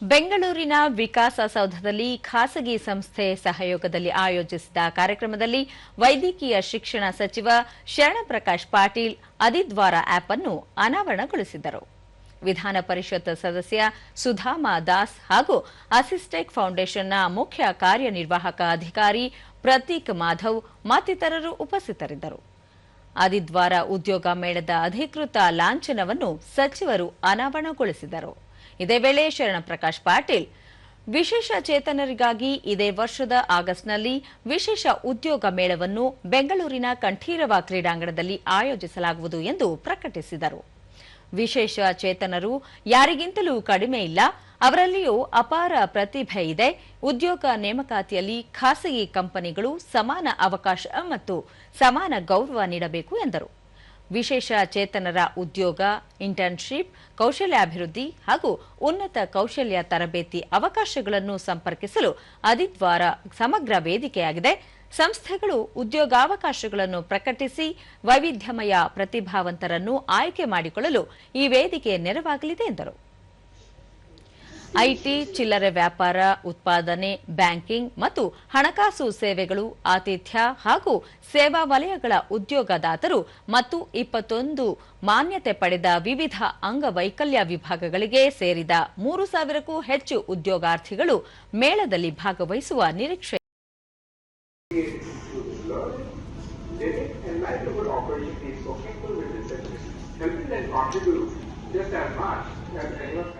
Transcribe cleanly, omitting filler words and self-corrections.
ಬೆಂಗಳೂರಿನ ವಿಕಾಸಸೌಧದಲ್ಲಿ ಖಾಸಗಿ ಸಂಸ್ಥೆ ಸಹಯೋಗದಲ್ಲಿ ಆಯೋಜಿಸಿದ ಕಾರ್ಯಕ್ರಮದಲ್ಲಿ ವೈದ್ಯಕೀಯ ಶಿಕ್ಷಣ ಸಚಿವ ಶರಣಪ್ರಕಾಶ್ ಪಾಟೀಲ್ ಅದಿದ್ವಾರ ಆಪ್ ಅನ್ನು ಅನಾವರಣಗೊಳಿಸಿದರು. ವಿಧಾನ ಪರಿಷತ್ ಸದಸ್ಯ ಸುಧಾಮ ದಾಸ್ ಹಾಗೂ ಅಸಿಸ್ಟೆಕ್ ಫೌಂಡೇಶನ್ನ ಮುಖ್ಯ ಕಾರ್ಯನಿರ್ವಾಹಕ ಅಧಿಕಾರಿ ಪ್ರತೀಕ್ ಮಾಧವ್ ಮತ್ತಿತರರು ಉಪಸ್ಥಿತರಿದ್ದರು. ಅದಿದ್ವಾರ ಉದ್ಯೋಗ ಮೇಳದ ಅಧಿಕೃತ ಲಾಂಛನವನ್ನು ಸಚಿವರು ಅನಾವರಣಗೊಳಿಸಿದರು. ಇದೇ ವೇಳೆ ಶರಣಪ್ರಕಾಶ್ ಪಾಟೀಲ್ ವಿಶೇಷ ಚೇತನರಿಗಾಗಿ ಇದೇ ವರ್ಷದ ಆಗಸ್ಟ್ನಲ್ಲಿ ವಿಶೇಷ ಉದ್ಯೋಗ ಮೇಳವನ್ನು ಬೆಂಗಳೂರಿನ ಕಂಠೀರವ ಕ್ರೀಡಾಂಗಣದಲ್ಲಿ ಆಯೋಜಿಸಲಾಗುವುದು ಎಂದು ಪ್ರಕಟಿಸಿದರು. ವಿಶೇಷ ಚೇತನರು ಯಾರಿಗಿಂತಲೂ ಕಡಿಮೆ ಇಲ್ಲ, ಅವರಲ್ಲಿಯೂ ಅಪಾರ ಪ್ರತಿಭೆ ಇದೆ. ಉದ್ಯೋಗ ನೇಮಕಾತಿಯಲ್ಲಿ ಖಾಸಗಿ ಕಂಪನಿಗಳು ಸಮಾನ ಅವಕಾಶ ಮತ್ತು ಸಮಾನ ಗೌರವ ನೀಡಬೇಕು ಎಂದರು. ವಿಶೇಷ ಚೇತನರ ಉದ್ಯೋಗ, ಇಂಟರ್ನ್ಶಿಪ್, ಕೌಶಲ್ಯಾಭಿವೃದ್ಧಿ ಹಾಗೂ ಉನ್ನತ ಕೌಶಲ್ಯ ತರಬೇತಿ ಅವಕಾಶಗಳನ್ನು ಸಂಪರ್ಕಿಸಲು ಅದಿದ್ವಾರ ಸಮಗ್ರ ವೇದಿಕೆಯಾಗಿದೆ. ಸಂಸ್ಥೆಗಳು ಉದ್ಯೋಗಾವಕಾಶಗಳನ್ನು ಪ್ರಕಟಿಸಿ ವೈವಿಧ್ಯಮಯ ಪ್ರತಿಭಾವಂತರನ್ನು ಆಯ್ಕೆ ಮಾಡಿಕೊಳ್ಳಲು ಈ ವೇದಿಕೆ ನೆರವಾಗಲಿದೆ ಎಂದರು. ಐಟಿ, ಚಿಲ್ಲರೆ ವ್ಯಾಪಾರ, ಉತ್ಪಾದನೆ, ಬ್ಯಾಂಕಿಂಗ್ ಮತ್ತು ಹಣಕಾಸು ಸೇವೆಗಳು, ಆತಿಥ್ಯ ಹಾಗೂ ಸೇವಾ ವಲಯಗಳ ಉದ್ಯೋಗದಾತರು ಮತ್ತು 21 ಮಾನ್ಯತೆ ಪಡೆದ ವಿವಿಧ ಅಂಗವೈಕಲ್ಯ ವಿಭಾಗಗಳಿಗೆ ಸೇರಿದ 3,000ಕ್ಕೂ ಹೆಚ್ಚು ಉದ್ಯೋಗಾರ್ಥಿಗಳು ಮೇಳದಲ್ಲಿ ಭಾಗವಹಿಸುವ ನಿರೀಕ್ಷೆ. Helping them contribute just as much as anyone